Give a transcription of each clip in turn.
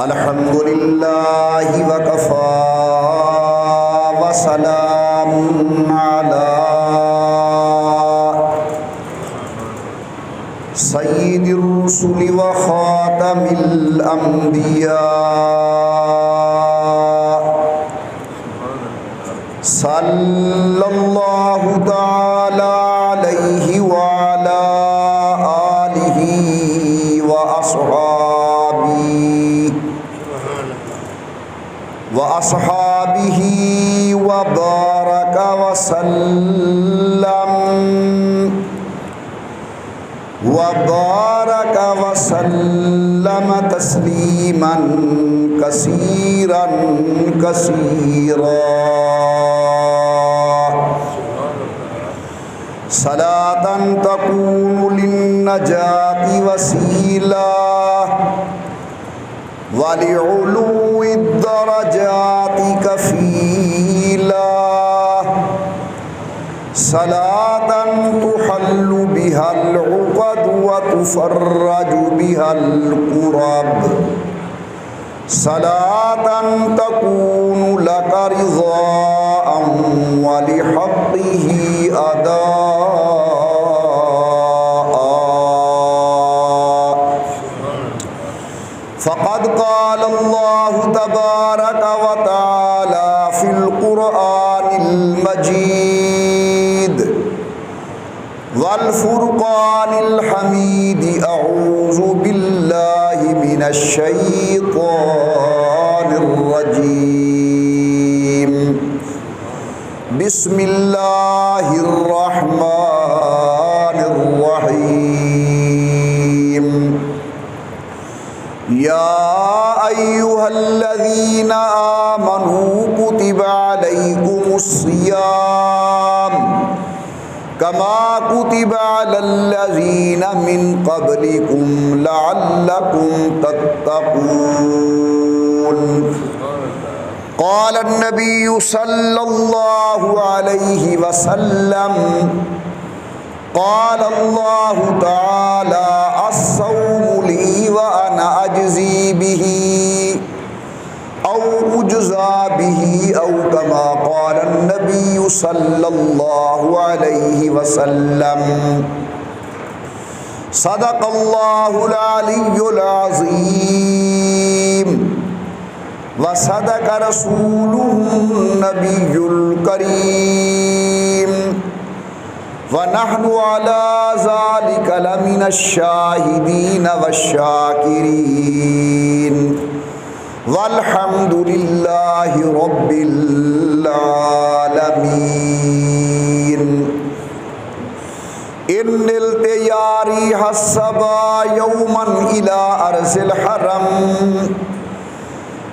الحمد للہ وکفی وسلام علی سید الرسل وخاتم الانبیاء صلی اللہ تعالی علیہ وعلی آلہ وأصحابه وبارك وسلم تسليما كثيرا كثيرا صلاة تكون للنجاة وسيلة ولعلو الدرجات كفيلا صلاة تحل بها العقد وتفرج بها الكرب صلاة تكون لك رضاء ولحقه أداء فقد قال الله تبارك وتعالى في القرآن المجيد والفرقان الحميد أعوذ بالله من الشيطان الرجيم بسم الله الرحمن الرحيم يا أيها الذين آمنوا كتب عليكم الصيام كما كتب على الذين من قبلكم لعلكم تتقون قال النبي صلى الله عليه وسلم قال الله تعالى الصوم لي وأنا أجزي به أو أجزى به أو كما قال النبي صلى الله عليه وسلم صدق الله العلي العظيم وصدق رسوله النبي الكريم ونحن على ذلك لمن الشاهدين والشاكرين والحمد لله رب العالمين إن التياري حسبا يوما إلى أرض الحرم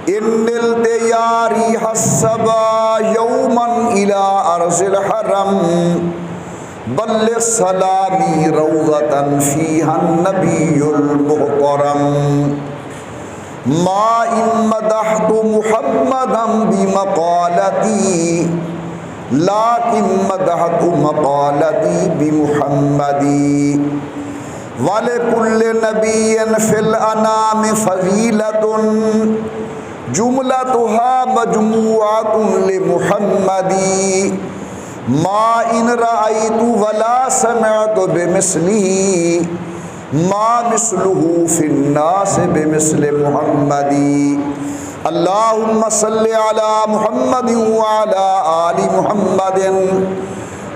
إن التياري حسبا يوما إلى أرض الحرم بلغ سلامي روضة فيها النبي المحترم ما إن مدحت محمدا بمقالتي لكن مدحت مقالتي بمحمد ولكل نبي في الأنام فضيلة جملتها مجموعة لمحمد ما إن رأيت ولا سمعت بمثله ما مثله في الناس بمثل محمد اللهم صل على محمد وعلى آل محمد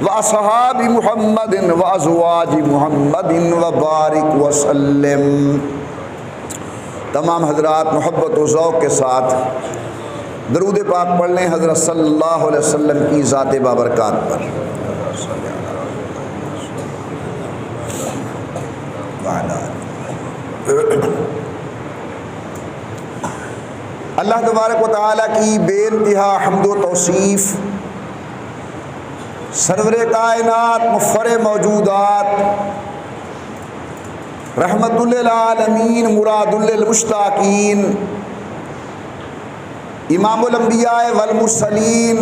وأصحاب محمد وأزواج محمد وبارك وسلم۔ تمام حضرات محبت و ذوق کے ساتھ درود پاک پڑھ لیں حضرت صلی اللہ علیہ وسلم کی ذات بابرکات پر۔ اللہ تبارک و تعالیٰ کی بے انتہا حمد و توصیف، سرور کائنات مفخر موجودات رحمت للعالمین مراد للمشتاقین امام الانبیاء والمرسلین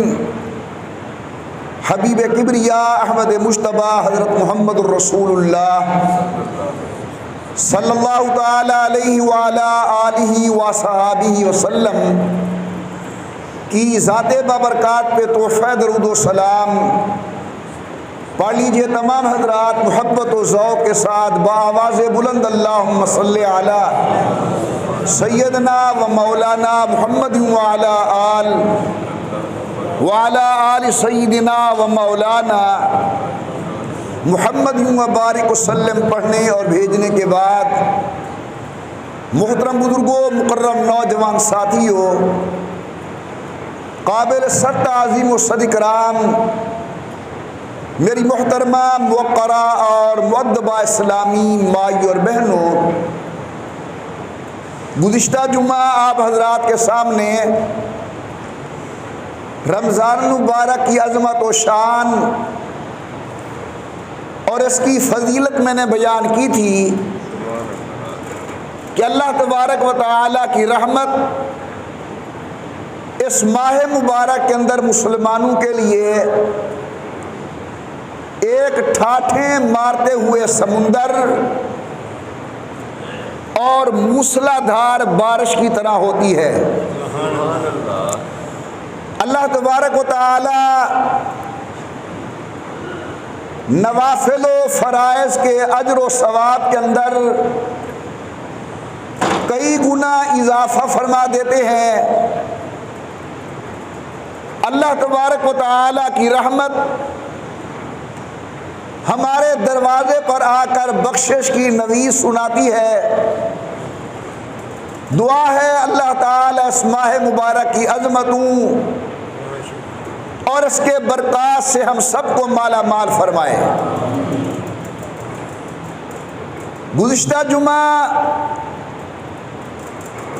حبیب کبریا احمد مجتبی حضرت محمد الرسول اللہ صلی اللہ تعالی علیہ وعلا آلہ وصحابہ وسلم کی ذات بابرکات پہ تحفہ درود و سلام پڑھ لیجئے تمام حضرات محبت و ذوق کے ساتھ بآواز بلند اللہم صلی علی سیدنا و مولانا محمد وعلا آل سیدنا و مولانا محمد وبارک وسلم پڑھنے اور بھیجنے کے بعد محترم بزرگوں، مکرم نوجوان ساتھیوں، قابل صد تعظیم و صد اکرام میری محترمہ موقرہ اور مؤدبہ اسلامی مائی اور بہنوں، گزشتہ جمعہ آپ حضرات کے سامنے رمضان المبارک کی عظمت و شان اور اس کی فضیلت میں نے بیان کی تھی کہ اللہ تبارک و تعالی کی رحمت اس ماہ مبارک کے اندر مسلمانوں کے لیے ایک ٹھاٹھیں مارتے ہوئے سمندر اور موسلا دھار بارش کی طرح ہوتی ہے۔ اللہ تبارک و تعالی نوافل و فرائض کے اجر و ثواب کے اندر کئی گنا اضافہ فرما دیتے ہیں۔ اللہ تبارک و تعالی کی رحمت ہمارے دروازے پر آ کر بخشش کی نویز سناتی ہے۔ دعا ہے اللہ تعالی اس ماہ مبارک کی عظمتوں اور اس کے برکات سے ہم سب کو مالا مال فرمائے۔ گزشتہ جمعہ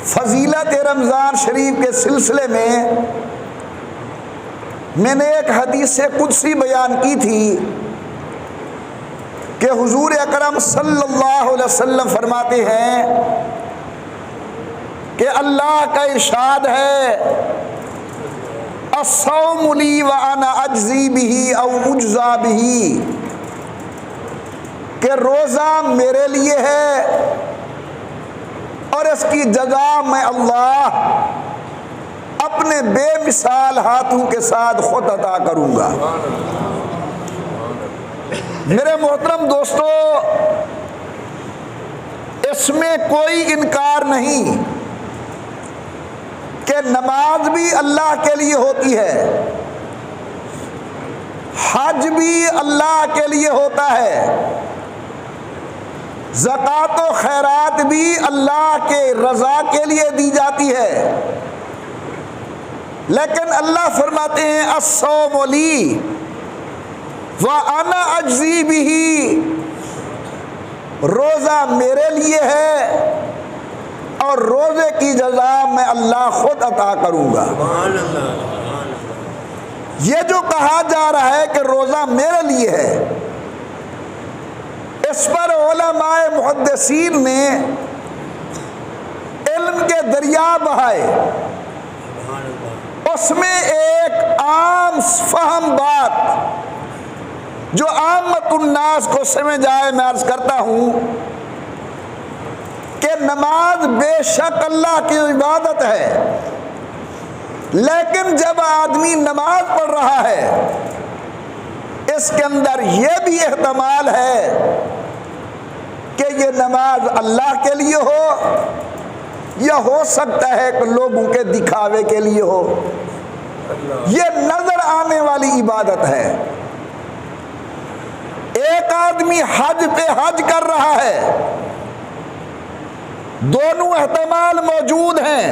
فضیلت رمضان شریف کے سلسلے میں نے ایک حدیث قدسی بیان کی تھی کہ حضور اکرم صلی اللہ علیہ وسلم فرماتے ہیں کہ اللہ کا ارشاد ہے الصوم لی وانا اجزی بہ او اجزا بہ، کہ روزہ میرے لیے ہے اور اس کی جزا میں اللہ اپنے بے مثال ہاتھوں کے ساتھ خود عطا کروں گا۔ میرے محترم دوستو، اس میں کوئی انکار نہیں کہ نماز بھی اللہ کے لیے ہوتی ہے، حج بھی اللہ کے لیے ہوتا ہے، زکوٰۃ و خیرات بھی اللہ کے رضا کے لیے دی جاتی ہے، لیکن اللہ فرماتے ہیں الصوم لی وَأَنَا أَجْزِي بِهِ، روزہ میرے لیے ہے اور روزے کی جزا میں اللہ خود عطا کروں گا۔ یہ جو کہا جا رہا ہے کہ روزہ میرے لیے ہے، اس پر علماء محدثین نے علم کے دریا بہائے۔ اس میں ایک عام فہم بات جو عامت الناس کو سمجھ آئے، میں عرض کرتا ہوں کہ نماز بے شک اللہ کی عبادت ہے، لیکن جب آدمی نماز پڑھ رہا ہے اس کے اندر یہ بھی احتمال ہے کہ یہ نماز اللہ کے لیے ہو یا ہو سکتا ہے کہ لوگوں کے دکھاوے کے لیے ہو۔ یہ نظر آنے والی عبادت ہے۔ ایک آدمی حج پہ حج کر رہا ہے، دونوں احتمال موجود ہیں،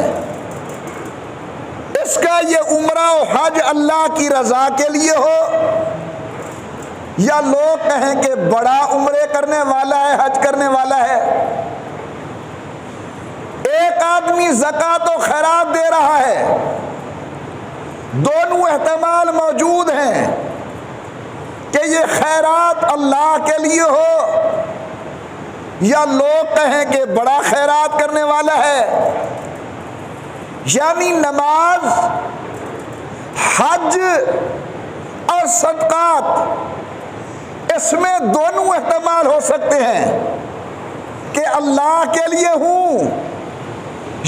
اس کا یہ عمرہ و حج اللہ کی رضا کے لیے ہو یا لوگ کہیں کہ بڑا عمرے کرنے والا ہے، حج کرنے والا ہے۔ ایک آدمی زکوٰۃ و خیرات دے رہا ہے، دونوں احتمال موجود ہیں کہ یہ خیرات اللہ کے لیے ہو یا لوگ کہیں کہ بڑا خیرات کرنے والا ہے۔ یعنی نماز، حج اور صدقات، اس میں دونوں احتمال ہو سکتے ہیں۔ کہ اللہ کے لیے ہوں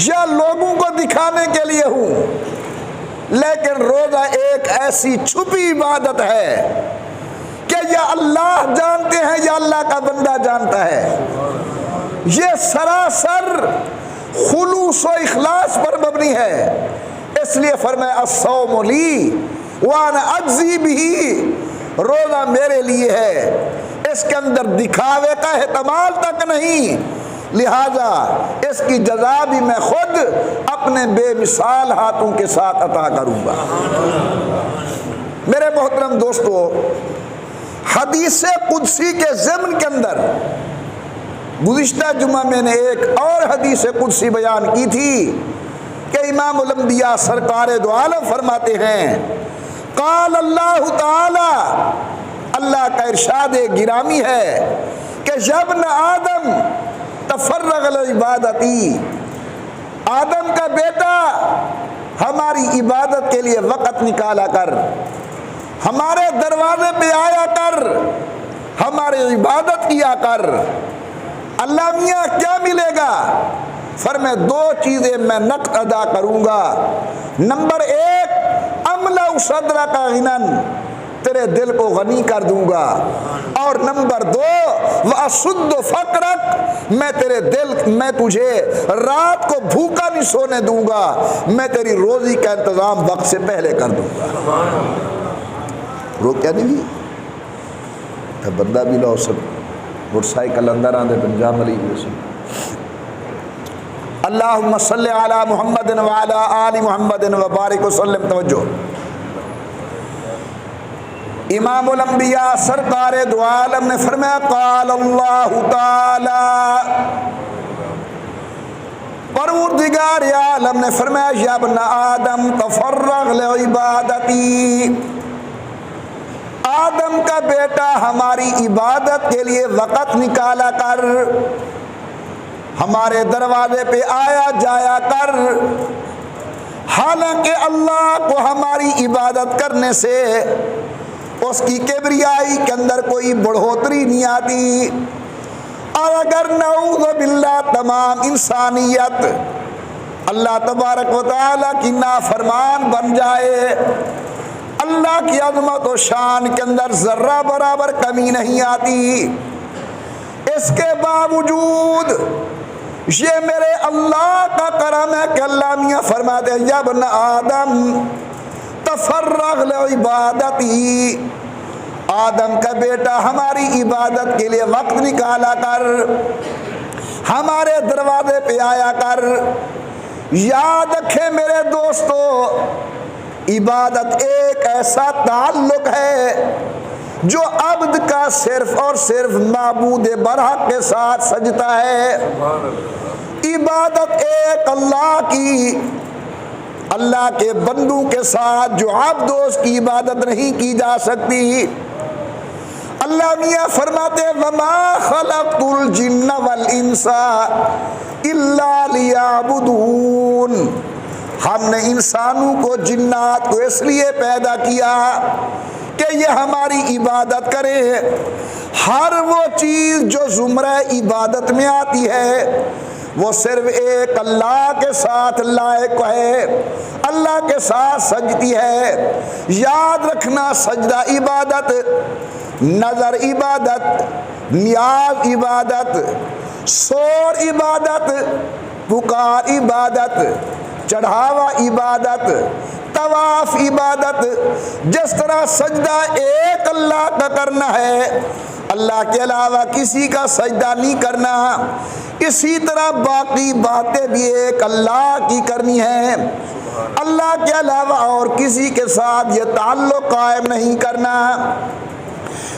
یا لوگوں کو دکھانے کے لیے ہوں، لیکن روزہ ایک ایسی چھپی عبادت ہے کہ یا اللہ جانتے ہیں یا اللہ کا بندہ جانتا ہے۔ یہ سراسر خلوص و اخلاص پر مبنی ہے، اس لیے فرمایا الصوم لی وانا اجزی بہ، روزہ میرے لیے ہے، اس کے اندر دکھاوے کا احتمال تک نہیں، لہذا اس کی جزا بھی میں خود اپنے بے مثال ہاتھوں کے ساتھ عطا کروں گا۔ میرے محترم دوستو، حدیث قدسی کے ضمن کے اندر گزشتہ جمعہ میں نے ایک اور حدیث قدسی بیان کی تھی کہ امام الانبیاء سرکار دو عالم فرماتے ہیں، قال اللہ تعالی، اللہ کا ارشاد گرامی ہے کہ یا ابن آدم تفرغ لعبادتی، آدم کا بیٹا ہماری عبادت کے لیے وقت نکالا کر، ہمارے دروازے پہ آیا کر، ہماری عبادت کیا کر۔ اللہ میاں کیا ملے گا؟ فرمائے دو چیزیں میں نقد ادا کروں گا، نمبر ایک املا صدر کا غنن، تیرے دل کو غنی کر دوں گا، اور نمبر دو واسد فقرک، میں تجھے رات کو بھوکا نہیں سونے دوں گا، میں تیری روزی کا انتظام وقت سے پہلے کر دوں گا۔ رو کیا نہیں تھا بندہ بھی لو سب موٹر سائیکل اندر آندے پنجاب علی اللہم صلی علی محمد وعلی آل محمد وبارک وسلم۔ توجہ، امام الانبیاء سرکار دو عالم نے فرمایا قال اللہ تعالی، پروردگار عالم نے فرمایا یا ابن آدم تفرغ لعبادتی، آدم کا بیٹا ہماری عبادت کے لیے وقت نکالا کر، ہمارے دروازے پہ آیا جایا کر۔ حالانکہ اللہ کو ہماری عبادت کرنے سے اس کی کبریائی کے اندر کوئی بڑھوتری نہیں آتی، اور اگر نعوذ باللہ تمام انسانیت اللہ تبارک و تعالیٰ کی نافرمان بن جائے، اللہ کی عظمت و شان کے اندر ذرہ برابر کمی نہیں آتی، اس کے باوجود یہ میرے اللہ کا کرم ہے کہ اللہ میاں فرماتے ہیں یا ابن آدم تفرغ لعبادتی، آدم کا بیٹا ہماری عبادت کے لیے وقت نکالا کر، ہمارے دروازے پہ آیا کر۔ یاد رکھیں میرے دوستو، عبادت ایک ایسا تعلق ہے جو عبد کا صرف اور صرف معبود برحق کے ساتھ سجتا ہے۔ عبادت ایک اللہ کی، اللہ کے بندوں کے ساتھ جو عبد اس کی عبادت نہیں کی جا سکتی۔ اللہ میاں فرماتے ہیں وَمَا خَلَقْتُ الْجِنَّ وَالْإِنسَ إِلَّا لِيَعْبُدُونَ، ہم نے انسانوں کو جنات کو اس لیے پیدا کیا کہ یہ ہماری عبادت کرے۔ ہر وہ چیز جو زمرہ عبادت میں آتی ہے وہ صرف ایک اللہ کے ساتھ لائق ہے، اللہ کے ساتھ سجتی ہے۔ یاد رکھنا، سجدہ عبادت، نظر عبادت، نیاز عبادت، سور عبادت، پکار عبادت، چڑھاوا عبادت، طواف عبادت۔ جس طرح سجدہ ایک اللہ کا کرنا ہے، اللہ کے علاوہ کسی کا سجدہ نہیں کرنا، اسی طرح باقی باتیں بھی ایک اللہ کی کرنی ہیں، اللہ کے علاوہ اور کسی کے ساتھ یہ تعلق قائم نہیں کرنا۔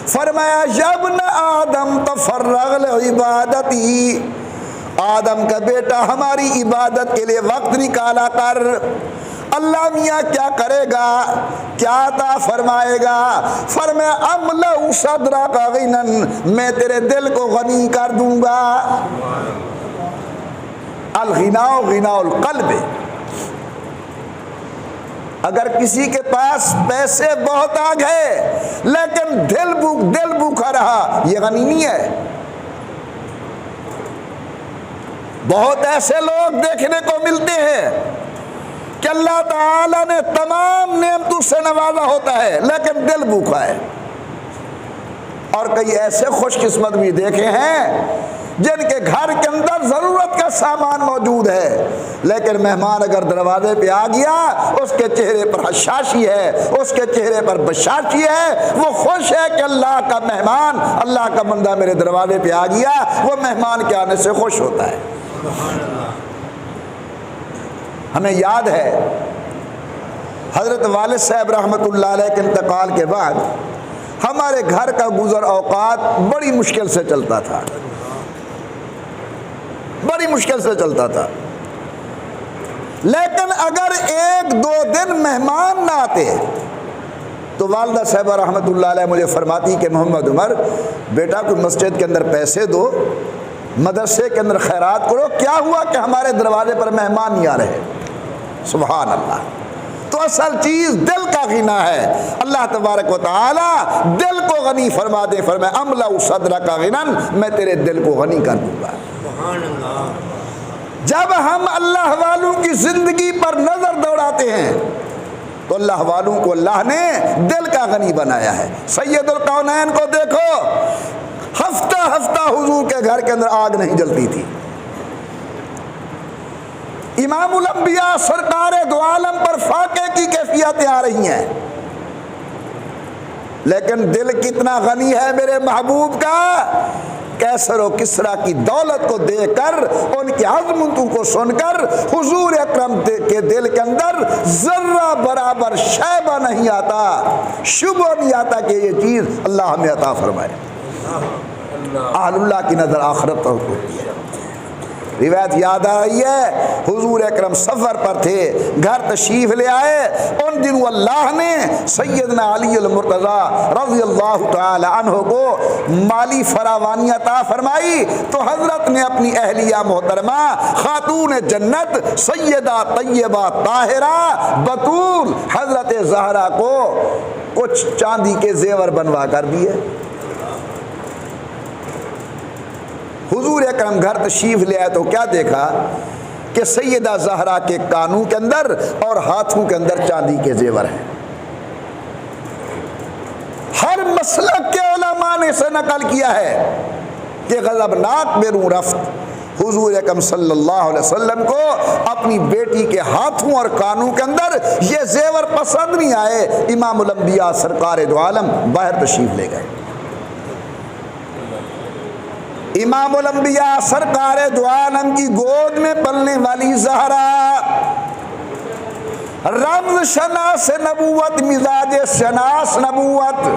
فرمایا یا ابن آدم تفرغ لعبادتی، آدم کا بیٹا ہماری عبادت کے لیے وقت نکالا کر۔ اللہ میاں کیا کرے گا، کیا عطا فرمائے گا؟ فرمایا املأ صدرک غنا، میں تیرے دل کو غنی کر دوں گا۔ الغناء غناء القلب، اگر کسی کے پاس پیسے بہت آ گئے لیکن دل بھوکا رہا، یہ غنی نہیں ہے۔ بہت ایسے لوگ دیکھنے کو ملتے ہیں کہ اللہ تعالیٰ نے تمام نعمتوں سے نوازا ہوتا ہے لیکن دل بھوکا ہے، اور کئی ایسے خوش قسمت بھی دیکھے ہیں جن کے گھر کے اندر ضرورت کا سامان موجود ہے لیکن مہمان اگر دروازے پہ آ گیا اس کے چہرے پر حشاشی ہے، اس کے چہرے پر بشاشی ہے، وہ خوش ہے کہ اللہ کا مہمان، اللہ کا بندہ میرے دروازے پہ آ گیا، وہ مہمان کے آنے سے خوش ہوتا ہے۔ ہمیں یاد ہے حضرت والد صاحب رحمۃ اللہ علیہ کے انتقال کے بعد ہمارے گھر کا گزر اوقات بڑی مشکل سے چلتا تھا، بڑی مشکل سے چلتا تھا، لیکن اگر ایک دو دن مہمان نہ آتے تو والدہ صاحبہ رحمۃ اللہ علیہ مجھے فرماتی کہ محمد عمر بیٹا کوئی مسجد کے اندر پیسے دو، مدرسے کے اندر خیرات کرو، کیا ہوا کہ ہمارے دروازے پر مہمان نہیں آ رہے۔ سبحان اللہ۔ تو اصل چیز دل کا غنا ہے۔ اللہ تبارک و تعالی دل کو غنی فرما دے، فرمائے املا صدرک غنا، میں تیرے دل کو غنی کر دوں گا۔ جب ہم اللہ والوں کی زندگی پر نظر دوڑاتے ہیں تو اللہ والوں کو اللہ نے دل کا غنی بنایا ہے۔ سید القونین کو دیکھو، ہفتہ ہفتہ حضور کے گھر کے اندر آگ نہیں جلتی تھی۔ امام الانبیاء سرکار دو عالم پر فاقے کی کیفیتیں آ رہی ہیں، لیکن دل کتنا غنی ہے میرے محبوب کا۔ کیسر و کسرا کی دولت کو دیکھ کر، ان کی عظمتوں کو سن کر حضور اکرم کے دل کے اندر ذرہ برابر شیبہ نہیں آتا، شبہ نہیں آتا کہ یہ چیز اللہ ہمیں عطا فرمائے۔ اہل اللہ کی نظر آخرت پر ہوتی ہے۔ روایت یاد آ رہی ہے حضور اکرم سفر پر تھے، گھر تشریف لے آئے، ان دنوں اللہ نے سیدنا علی المرتضی رضی اللہ تعالی عنہ کو مالی فراوانی عطا فرمائی، تو حضرت نے اپنی اہلیہ محترمہ خاتون جنت سیدہ طیبہ طاہرہ بتول حضرت زہرا کو کچھ چاندی کے زیور بنوا کر دیے۔ حضور اکرم گھر تشریف لے آئے تو کیا دیکھا کہ سیدہ زہرا کے کانوں کے اندر اور ہاتھوں کے اندر چاندی کے زیور ہیں۔ ہر مسلک کے علماء نے اسے نقل کیا ہے کہ غضبناک بے روح رفت حضور اکرم صلی اللہ علیہ وسلم کو اپنی بیٹی کے ہاتھوں اور کانوں کے اندر یہ زیور پسند نہیں آئے۔ امام الانبیاء سرکار دو عالم باہر تشریف لے گئے۔ امام الانبیاء سرکار دو عالم کی گود میں پلنے والی زہرا، رمز شناس نبوت، مزاج شناس نبوت،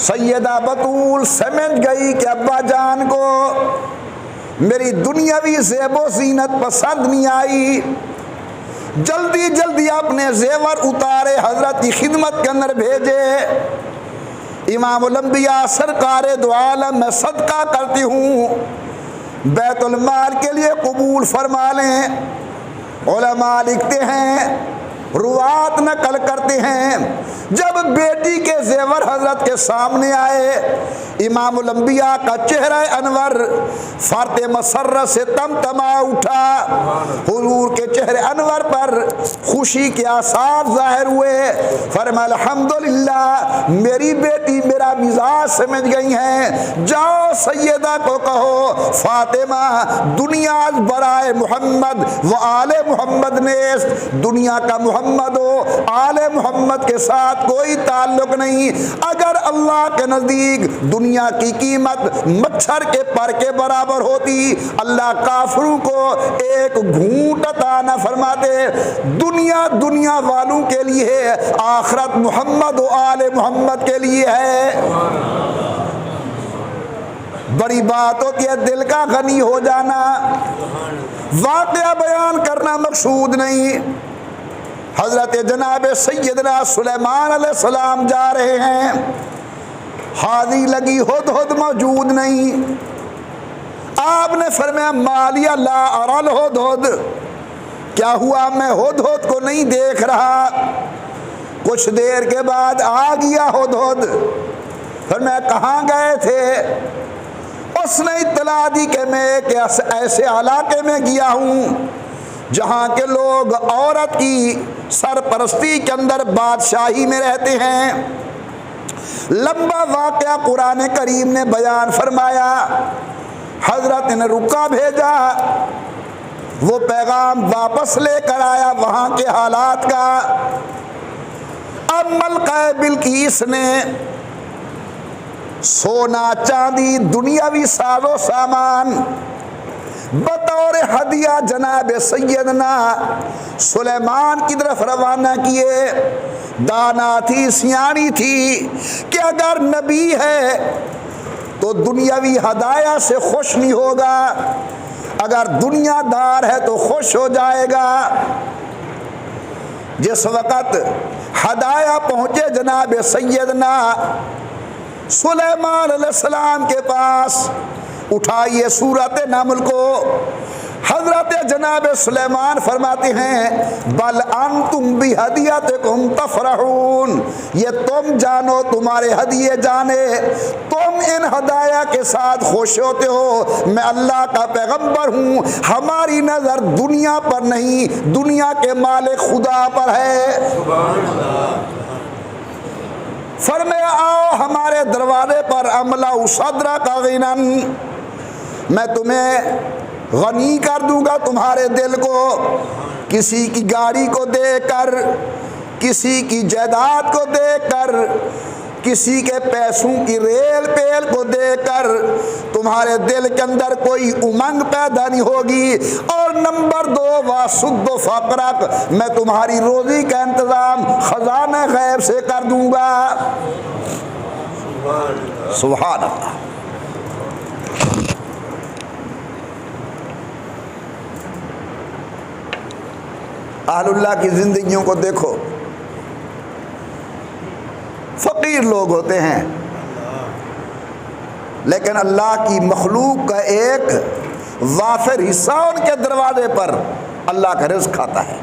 سیدہ بطول سمجھ گئی کہ ابا جان کو میری دنیاوی زیب و زینت پسند نہیں آئی، جلدی جلدی اپنے زیور اتارے حضرت کی خدمت کے اندر بھیجے۔ امام الانبیاء سرکار دو عالم میں صدقہ کرتی ہوں، بیت المال کے لیے قبول فرما لیں۔ علماء لکھتے ہیں، روات نقل کرتے ہیں، جب بیٹی کے زیور حضرت کے سامنے آئے، امام الانبیاء کا چہرہ انور فرط مسرت سے تمتما اٹھا، حضور کے چہرے انور پر خوشی کے آثار ظاہر ہوئے۔ فرمایا الحمدللہ میری بیٹی میرا مزاج سمجھ گئی ہیں، جاؤ سیدہ کو کہو فاطمہ دنیا برائے محمد و آل محمد نیست، دنیا کا محمد و آل محمد کے ساتھ کوئی تعلق نہیں۔ اگر اللہ کے نزدیک دنیا کی قیمت مچھر کے پر کے برابر ہوتی، اللہ کافروں کو ایک گھونٹ عطا نہ فرماتے۔ دنیا دنیا والوں کے لیے ہے، آخرت محمد و آل محمد کے لیے ہے۔ بڑی بات ہوتی ہے دل کا غنی ہو جانا، واقعہ بیان کرنا مقصود نہیں۔ حضرت جناب سیدنا سلیمان علیہ السلام جا رہے ہیں، حاضی لگی، ہدہد موجود نہیں۔ آپ نے فرمایا مالیہ لا اری الہدہد، کیا ہوا میں ہدہد کو نہیں دیکھ رہا؟ کچھ دیر کے بعد آ گیا ہدہد، فرمایا کہاں گئے تھے؟ اس نے اطلاع دی کہ میں ایک ایسے علاقے میں گیا ہوں جہاں کے لوگ عورت کی سرپرستی کے اندر بادشاہی میں رہتے ہیں. لمبا واقعہ قرآن کریم نے بیان فرمایا. حضرت نے رکا بھیجا, وہ پیغام واپس لے کر آیا وہاں کے حالات کا. اب ملکہ بلقیس نے سونا چاندی دنیاوی ساز و سامان بطور ہدیہ جناب سیدنا سلیمان کی طرف روانہ کیے. دانا تھی, سیانی تھی کہ اگر نبی ہے تو دنیاوی ہدایہ سے خوش نہیں ہوگا, اگر دنیا دار ہے تو خوش ہو جائے گا. جس وقت ہدایہ پہنچے جناب سیدنا سلیمان علیہ السلام کے پاس, اٹھائیے سورۃ نمل کو. حضرت جناب سلیمان فرماتے ہیں بل انتم بہدیتکم تفرحون, یہ تم جانو, تمہارے ہدیے جانے, تم ان ہدایہ کے ساتھ خوش ہوتے ہو. میں اللہ کا پیغمبر ہوں, ہماری نظر دنیا پر نہیں, دنیا کے مالک خدا پر ہے. فرمایا آؤ ہمارے دروازے پر عملہ صدرہ کا غنن, میں تمہیں غنی کر دوں گا تمہارے دل کو. کسی کی گاڑی کو دیکھ کر, کسی کی جائیداد کو دیکھ کر, کسی کے پیسوں کی ریل پیل کو دیکھ کر تمہارے دل کے اندر کوئی امنگ پیدا نہیں ہوگی. اور نمبر 2 واسد و فقرک, میں تمہاری روزی کا انتظام خزانہ غیب سے کر دوں گا. سبحان اللہ. اہل اللہ کی زندگیوں کو دیکھو, فقیر لوگ ہوتے ہیں لیکن اللہ کی مخلوق کا ایک وافر حصہ ان کے دروازے پر اللہ کا رزق کھاتا ہے.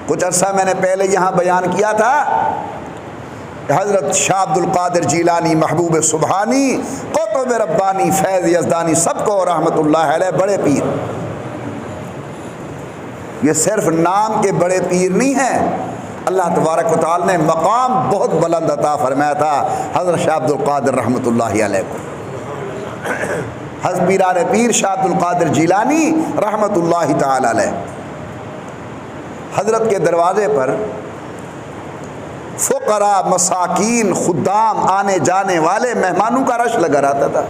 کچھ عرصہ میں نے پہلے یہاں بیان کیا تھا کہ حضرت شاہ عبد القادر جیلانی, محبوب سبحانی, قطب ربانی, فیض یزدانی, سب کو رحمت اللہ علیہ بڑے پیر. یہ صرف نام کے بڑے پیر نہیں ہیں, اللہ تبارک و تعالی نے مقام بہت بلند عطا فرمایا تھا حضرت شاہ عبد القادر رحمۃ اللہ علیہ کو. حضرت پیران پیر شاہ عبد القادر جیلانی رحمۃ اللہ تعالی علیہ, حضرت کے دروازے پر فقراء, مساکین, خدام, آنے جانے والے مہمانوں کا رش لگا رہتا تھا.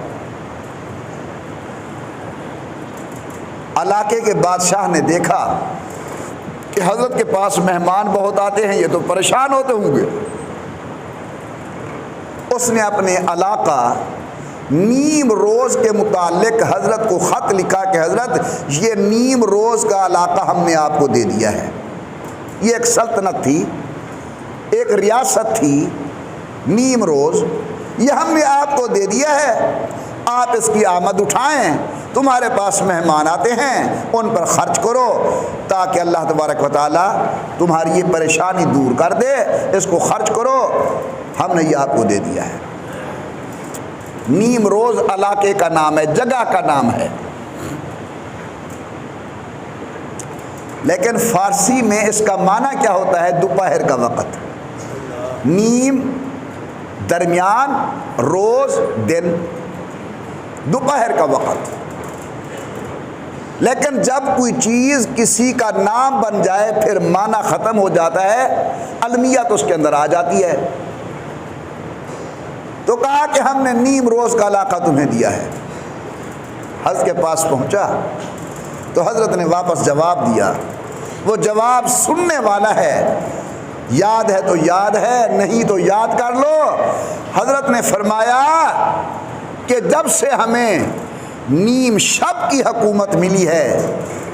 علاقے کے بادشاہ نے دیکھا کہ حضرت کے پاس مہمان بہت آتے ہیں, یہ تو پریشان ہوتے ہوں گے. اس نے اپنے علاقہ نیم روز کے متعلق حضرت کو خط لکھا کہ حضرت یہ نیم روز کا علاقہ ہم نے آپ کو دے دیا ہے. یہ ایک سلطنت تھی, ایک ریاست تھی نیم روز, یہ ہم نے آپ کو دے دیا ہے, آپ اس کی آمد اٹھائیں. تمہارے پاس مہمان آتے ہیں, ان پر خرچ کرو تاکہ اللہ تبارک و تعالی تمہاری یہ پریشانی دور کر دے. اس کو خرچ کرو, ہم نے یہ آپ کو دے دیا ہے. نیم روز علاقے کا نام ہے, جگہ کا نام ہے. لیکن فارسی میں اس کا معنی کیا ہوتا ہے؟ دوپہر کا وقت. نیم درمیان, روز دن, دوپہر کا وقت. لیکن جب کوئی چیز کسی کا نام بن جائے پھر معنی ختم ہو جاتا ہے, علمیت اس کے اندر آ جاتی ہے. تو کہا کہ ہم نے نیم روز کا علاقہ تمہیں دیا ہے. حضرت کے پاس پہنچا تو حضرت نے واپس جواب دیا. وہ جواب سننے والا ہے, یاد ہے تو یاد ہے, نہیں تو یاد کر لو. حضرت نے فرمایا کہ جب سے ہمیں نیم شب کی حکومت ملی ہے،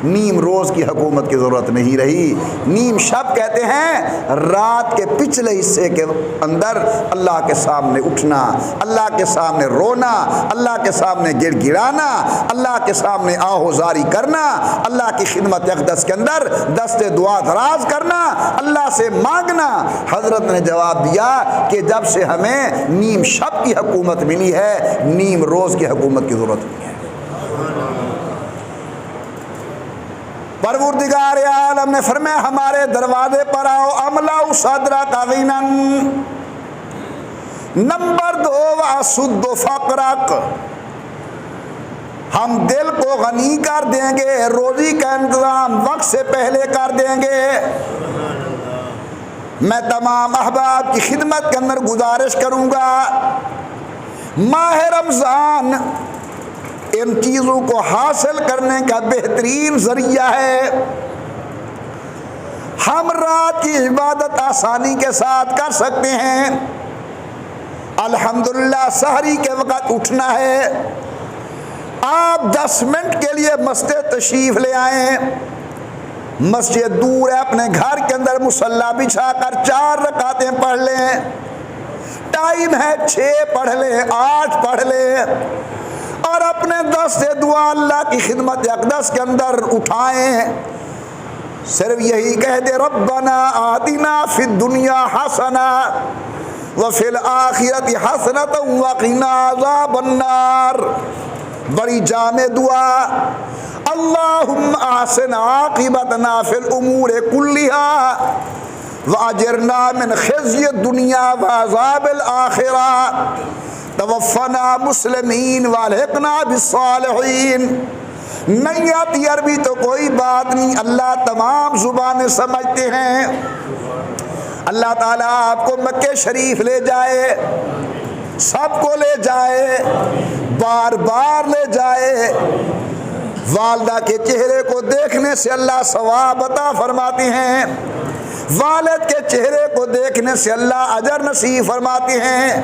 نیم روز کی حکومت کی ضرورت نہیں رہی۔ نیم شب کہتے ہیں رات کے پچھلے حصے کے اندر اللہ کے سامنے اٹھنا، اللہ کے سامنے رونا، اللہ کے سامنے گڑ گڑانا، اللہ کے سامنے آہوزاری کرنا، اللہ کی خدمت اقدس کے اندر دست دعا دراز کرنا، اللہ سے مانگنا۔ حضرت نے جواب دیا کہ جب سے ہمیں نیم شب کی حکومت ملی ہے، نیم روز کی حکومت کی ضرورت نہیں ہے۔ پروردگار عالم نے فرمایا ہمارے دروازے پر آؤ، املا صدرا قوینا، نمبر 2 واسد فقرک، ہم دل کو غنی کر دیں گے، روزی کا انتظام وقت سے پہلے کر دیں گے۔ میں تمام احباب کی خدمت کے اندر گزارش کروں گا، ماہ رمضان ان چیزوں کو حاصل کرنے کا بہترین ذریعہ ہے۔ ہم رات کی عبادت آسانی کے ساتھ کر سکتے ہیں۔ الحمدللہ سحری کے وقت اٹھنا ہے، آپ 10 منٹ کے لیے مسجد تشریف لے آئیں، مسجد دور ہے، اپنے گھر کے اندر مصلی بچھا کر 4 رکعتیں پڑھ لیں، ٹائم ہے 6 پڑھ لیں، 8 پڑھ لیں، اور اپنے دست دعا اللہ کی خدمت اقدس کے اندر اٹھائیں، صرف یہی کہہ دے ربنا آتنا فی الدنیا حسنہ وفی الآخرۃ حسنۃ وقنا عذاب النار۔ بڑی جامع دعا، اللہم احسن عاقبتنا فی الامور کلہا واجرنا من خزی الدنیا وعذاب الآخرہ، توفنا مسلمین والحقنا بالصالحین۔ نہیں آتی عربی تو کوئی بات نہیں، اللہ تمام زبانیں سمجھتے ہیں۔ اللہ تعالیٰ آپ کو مکہ شریف لے جائے، سب کو لے جائے، بار بار لے جائے، والدہ کے چہرے کو دیکھنے سے اللہ ثواب عطا فرماتے ہیں، والد کے چہرے کو دیکھنے سے اللہ اجر نصیب فرماتے ہیں،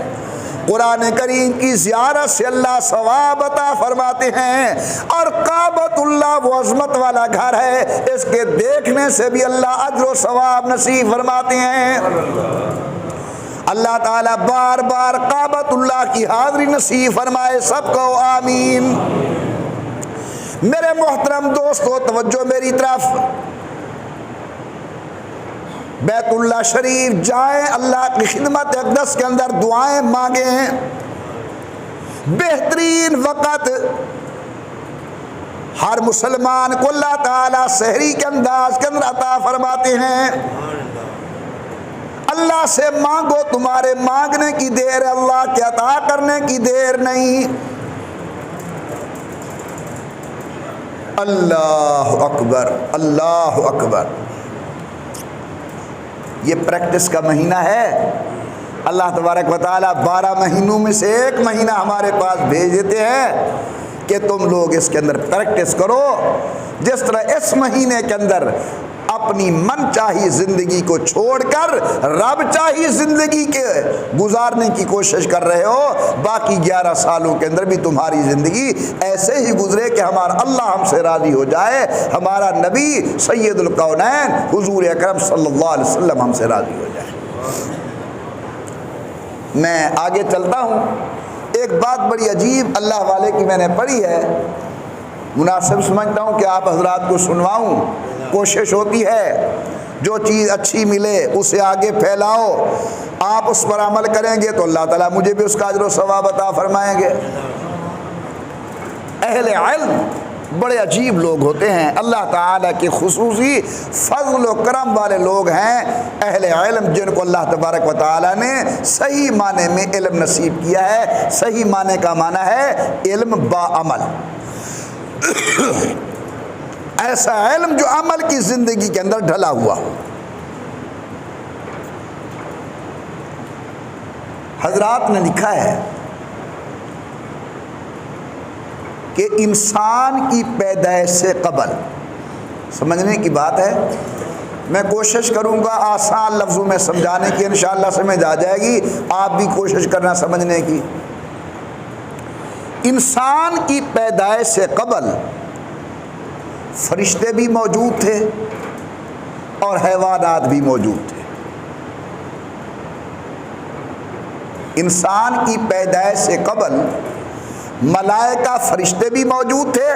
قرآن کریم کی زیارت سے اللہ ثواب عطا فرماتے ہیں، اور کعبۃ اللہ وہ عظمت والا گھر ہے، اس کے دیکھنے سے بھی اللہ اجر و ثواب نصیب فرماتے ہیں۔ اللہ تعالیٰ بار بار کعبۃ اللہ کی حاضری نصیب فرمائے، سب کو آمین۔ میرے محترم دوستو توجہ میری طرف، بیت اللہ شریف جائیں، اللہ کی خدمت اقدس کے اندر دعائیں مانگیں۔ بہترین وقت ہر مسلمان کو اللہ تعالیٰ سحری کے انداز کے اندر عطا فرماتے ہیں۔ اللہ سے مانگو، تمہارے مانگنے کی دیر ہے، اللہ کے عطا کرنے کی دیر نہیں۔ اللہ اکبر، اللہ اکبر۔ یہ پریکٹس کا مہینہ ہے، اللہ تبارک و تعالیٰ 12 مہینوں میں سے ایک مہینہ ہمارے پاس بھیج دیتے ہیں کہ تم لوگ اس کے اندر پریکٹس کرو۔ جس طرح اس مہینے کے اندر اپنی من چاہی زندگی کو چھوڑ کر رب چاہی زندگی کے گزارنے کی کوشش کر رہے ہو، باقی 11 سالوں کے اندر بھی تمہاری زندگی ایسے ہی گزرے کہ ہمارا اللہ ہم سے راضی ہو جائے، ہمارا نبی سید الکونین حضور اکرم صلی اللہ علیہ وسلم ہم سے راضی ہو جائے۔ میں آگے چلتا ہوں، ایک بات بڑی عجیب اللہ والے کی میں نے پڑھی ہے، مناسب سمجھتا ہوں کہ آپ حضرات کو سنواؤں۔ کوشش ہوتی ہے جو چیز اچھی ملے اسے آگے پھیلاؤ، آپ اس پر عمل کریں گے تو اللہ تعالیٰ مجھے بھی اس کا اجر و ثواب عطا فرمائیں گے۔ اہل علم بڑے عجیب لوگ ہوتے ہیں، اللہ تعالیٰ کی خصوصی فضل و کرم والے لوگ ہیں اہل علم، جن کو اللہ تبارک و تعالیٰ نے صحیح معنی میں علم نصیب کیا ہے۔ صحیح معنی کا معنی ہے علم با عمل، ایسا علم جو عمل کی زندگی کے اندر ڈھلا ہوا ہو۔ حضرات نے لکھا ہے کہ انسان کی پیدائش سے قبل، سمجھنے کی بات ہے، میں کوشش کروں گا آسان لفظوں میں سمجھانے کی، انشاءاللہ سمجھ آ جائے گی، آپ بھی کوشش کرنا سمجھنے کی۔ انسان کی پیدائش سے قبل فرشتے بھی موجود تھے اور حیوانات بھی موجود تھے۔ انسان کی پیدائش سے قبل ملائکہ فرشتے بھی موجود تھے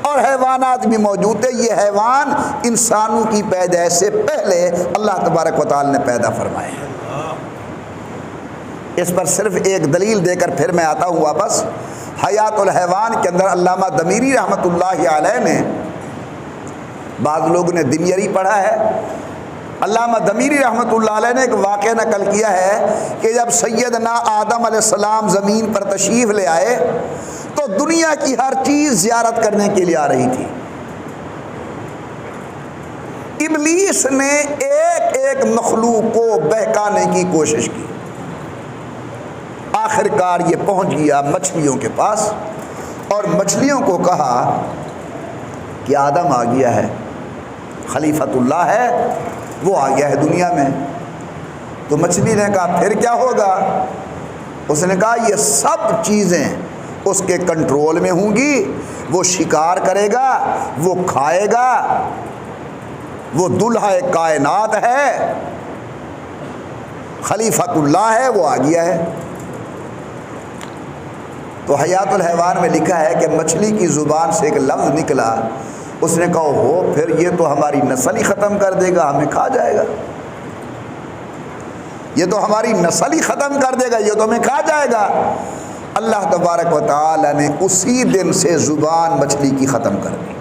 اور حیوانات بھی موجود تھے۔ یہ حیوان انسانوں کی پیدائش سے پہلے اللہ تبارک و تعالی نے پیدا فرمائے ہیں۔ اس پر صرف ایک دلیل دے کر پھر میں آتا ہوں واپس۔ حیات الحیوان کے اندر علامہ دمیری رحمۃ اللہ علیہ نے، بعض لوگوں نے دمیری پڑھا ہے، علامہ دمیری رحمۃ اللہ علیہ نے ایک واقعہ نقل کیا ہے کہ جب سیدنا آدم علیہ السلام زمین پر تشریف لے آئے تو دنیا کی ہر چیز زیارت کرنے کے لیے آ رہی تھی۔ ابلیس نے ایک ایک مخلوق کو بہکانے کی کوشش کی۔ آخر کار یہ پہنچ گیا مچھلیوں کے پاس اور مچھلیوں کو کہا کہ آدم آ گیا ہے، خلیفۃ اللہ ہے، وہ آ گیا ہے دنیا میں۔ تو مچھلی نے کہا پھر کیا ہوگا؟ اس نے کہا یہ سب چیزیں اس کے کنٹرول میں ہوں گی، وہ شکار کرے گا، وہ کھائے گا، وہ دلہا کائنات ہے، خلیفۃ اللہ ہے، وہ آ گیا ہے۔ تو حیات الحیوان میں لکھا ہے کہ مچھلی کی زبان سے ایک لفظ نکلا، اس نے کہا ہو پھر یہ تو ہماری نسل ہی ختم کر دے گا، ہمیں کھا جائے گا، یہ تو ہماری نسل ہی ختم کر دے گا، یہ تو ہمیں کھا جائے گا۔ اللہ تبارک و تعالی نے اسی دن سے زبان مچھلی کی ختم کر دی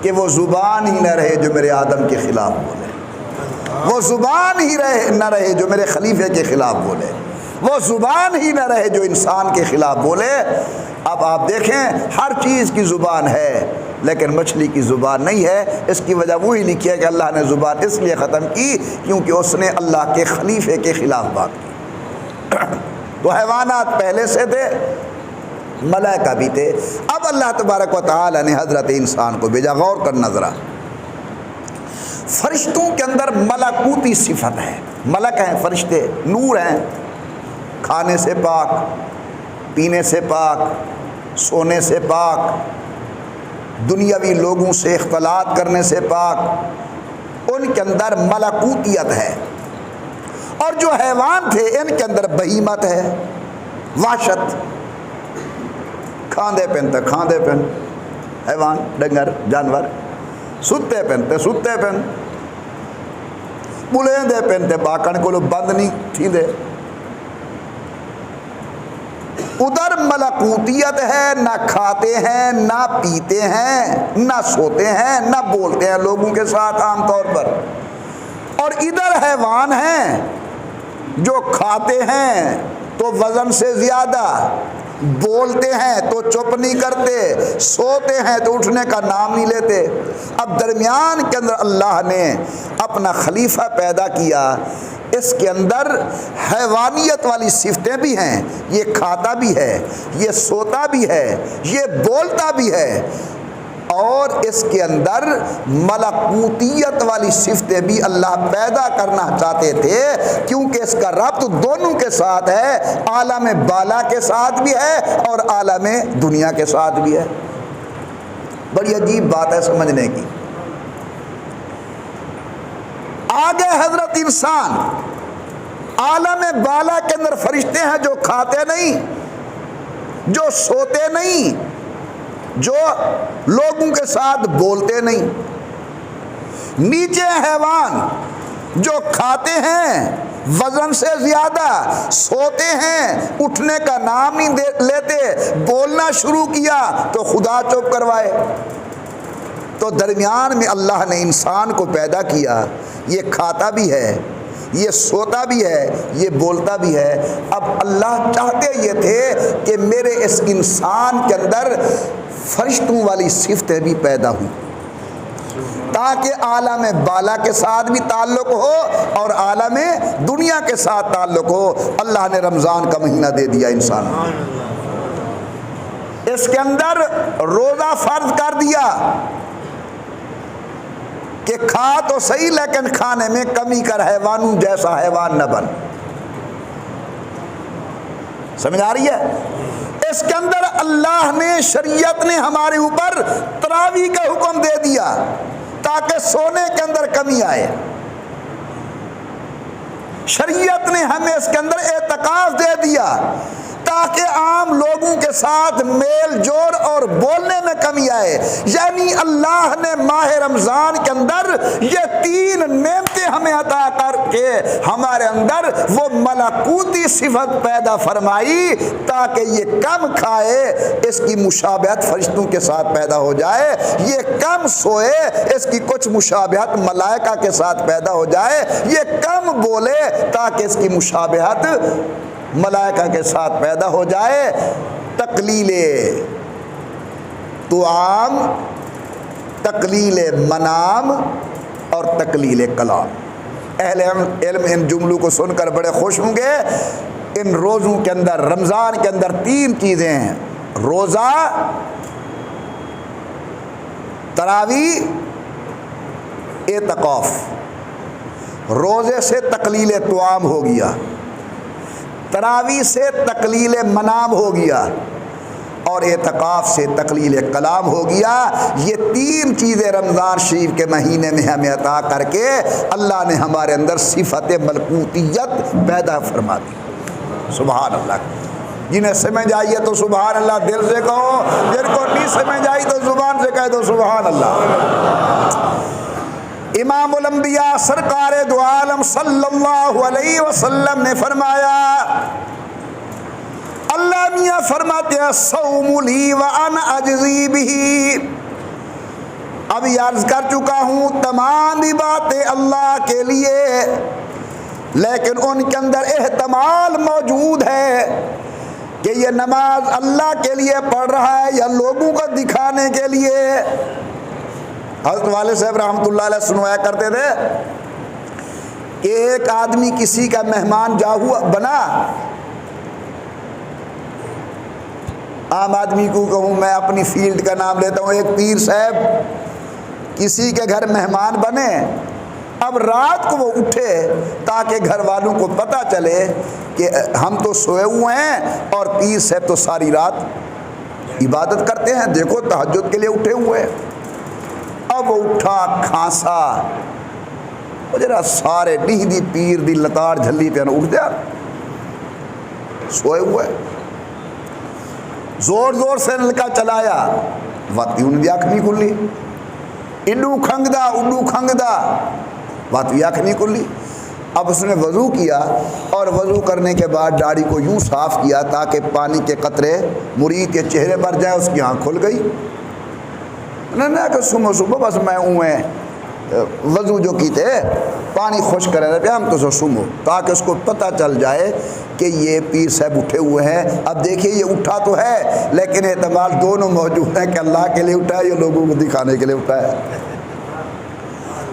کہ وہ زبان ہی نہ رہے جو میرے آدم کے خلاف بولے، وہ زبان ہی نہ رہے جو میرے خلیفے کے خلاف بولے، وہ زبان ہی نہ رہے جو انسان کے خلاف بولے۔ اب آپ دیکھیں ہر چیز کی زبان ہے لیکن مچھلی کی زبان نہیں ہے۔ اس کی وجہ وہی لکھی ہے کہ اللہ نے زبان اس لیے ختم کی کیونکہ اس نے اللہ کے خلیفے کے خلاف بات کی۔ تو حیوانات پہلے سے تھے، ملائکہ بھی تھے۔ اب اللہ تبارک و تعالی نے حضرت انسان کو بھیجا۔ غور کرنا ذرا، فرشتوں کے اندر ملکوتی صفت ہے، ملک ہیں فرشتے، نور ہیں، کھانے سے پاک، پینے سے پاک، سونے سے پاک، دنیاوی لوگوں سے اختلاط کرنے سے پاک، ان کے اندر ملکوتیت ہے۔ اور جو حیوان تھے ان کے اندر بہیمت ہے، وحشت، کھاندے پہنتے کھاندے پہن، حیوان ڈنگر جانور، ستے پہنتے ستے پہن، بلیندے پہنتے باکن کو بند نہیں تھیندے۔ ادھر ملکوتیت ہے، نہ کھاتے ہیں، نہ پیتے ہیں، نہ سوتے ہیں، نہ بولتے ہیں لوگوں کے ساتھ عام طور پر۔ اور ادھر حیوان ہیں جو کھاتے ہیں تو وزن سے زیادہ، بولتے ہیں تو چپ نہیں کرتے، سوتے ہیں تو اٹھنے کا نام نہیں لیتے۔ اب درمیان کے اندر اللہ نے اپنا خلیفہ پیدا کیا، اس کے اندر حیوانیت والی صفتیں بھی ہیں، یہ کھاتا بھی ہے، یہ سوتا بھی ہے، یہ بولتا بھی ہے، اور اس کے اندر ملکوتیت والی صفتیں بھی اللہ پیدا کرنا چاہتے تھے کیونکہ اس کا ربط دونوں کے ساتھ ہے، عالم بالا کے ساتھ بھی ہے اور عالم دنیا کے ساتھ بھی ہے۔ بڑی عجیب بات ہے سمجھنے کی۔ آگے حضرت انسان، عالم بالا کے اندر فرشتے ہیں جو کھاتے نہیں، جو سوتے نہیں، جو لوگوں کے ساتھ بولتے نہیں۔ نیچے حیوان جو کھاتے ہیں وزن سے زیادہ، سوتے ہیں اٹھنے کا نام نہیں لیتے، بولنا شروع کیا تو خدا چپ کروائے۔ تو درمیان میں اللہ نے انسان کو پیدا کیا، یہ کھاتا بھی ہے، یہ سوتا بھی ہے، یہ بولتا بھی ہے۔ اب اللہ چاہتے یہ تھے کہ میرے اس انسان کے اندر فرشتوں والی صفتیں بھی پیدا ہوں تاکہ عالم بالا کے ساتھ بھی تعلق ہو اور عالم دنیا کے ساتھ تعلق ہو۔ اللہ نے رمضان کا مہینہ دے دیا انسان، اس کے اندر روزہ فرض کر دیا کہ کھا تو صحیح لیکن کھانے میں کمی کر، حیوانوں جیسا حیوان نہ بن۔ سمجھ آ رہی ہے؟ اس اس کے اندر اللہ نے شریعت نے ہمارے اوپر تراویح کا حکم دے دیا تاکہ سونے کے اندر کمی آئے. شریعت نے ہمیں اس کے اندر اعتکاف دے دیا تاکہ عام لوگوں کے ساتھ میل جول اور بولنے میں کمی آئے. یعنی اللہ نے ماہ رمضان کے اندر یہ 3 نعمتیں ہمیں عطا کر کے ہمارے اندر وہ ملکوتی صفت پیدا فرمائی تاکہ یہ کم کھائے اس کی مشابہت فرشتوں کے ساتھ پیدا ہو جائے, یہ کم سوئے اس کی کچھ مشابہت ملائکہ کے ساتھ پیدا ہو جائے, یہ کم بولے تاکہ اس کی مشابہت ملائکہ کے ساتھ پیدا ہو جائے. تقلیل طعام, تقلیل منام اور تقلیل کلام. اہل علم ان جملوں کو سن کر بڑے خوش ہوں گے. ان روزوں کے اندر, رمضان کے اندر 3 چیزیں ہیں: روزہ, تراویح, اعتکاف. روزے سے تقلیل طعام ہو گیا, تراویح سے تقلیل منام ہو گیا اور اعتکاف سے تقلیل کلام ہو گیا. یہ 3 چیزیں رمضان شریف کے مہینے میں ہمیں عطا کر کے اللہ نے ہمارے اندر صفت ملکوتیت پیدا فرما دی. سبحان اللہ. جنہیں سمجھ آئیے تو سبحان اللہ دل سے کہو, جن کو نہیں سمجھ آئی تو زبان سے کہہ دو سبحان اللہ. امام الانبیاء سرکار دو عالم صلی اللہ علیہ وسلم نے فرمایا, اللہ میاں فرماتے ہیں صوم لی وانا اجزی بہ. ابھی عرض کر چکا ہوں تمام باتیں اللہ کے لیے, لیکن ان کے اندر احتمال موجود ہے کہ یہ نماز اللہ کے لیے پڑھ رہا ہے یا لوگوں کو دکھانے کے لیے. حضرت والد صاحب رحمۃ اللہ علیہ سنوایا کرتے تھے کہ ایک آدمی کسی کا مہمان جا ہوا بنا. عام آدمی کو کہوں, میں اپنی فیلڈ کا نام لیتا ہوں, ایک پیر صاحب کسی کے گھر مہمان بنے. اب رات کو وہ اٹھے تاکہ گھر والوں کو پتہ چلے کہ ہم تو سوئے ہوئے ہیں اور پیر صاحب تو ساری رات عبادت کرتے ہیں, دیکھو تہجد کے لیے اٹھے ہوئے ہیں. اب وہ اٹھا, کھانسا, جرا سارے ڈی دی پیر دی لتاڑ جھلی پہ اٹھ دیا, سوئے ہوئے. زور زور سے نلکا چلایا, واتی انہوں نے آنکھ نہیں کھلی. اڈو کھنگدا واتی آنکھ نہیں کھلی. اب اس نے وضو کیا اور وضو کرنے کے بعد داڑھی کو یوں صاف کیا تاکہ پانی کے قطرے مرید کے چہرے پر جائے. اس کی آنکھ کھل گئی. نہ کہ صبح بس میں وضو جو کی تھے پانی خوش کرے رہے ہم تو سمو, تاکہ اس کو پتہ چل جائے کہ یہ پیر صاحب اٹھے ہوئے ہیں. اب دیکھیے یہ اٹھا تو ہے لیکن احتمال دونوں موجود ہیں کہ اللہ کے لیے اٹھا ہے یا لوگوں کو دکھانے کے لیے اٹھا ہے.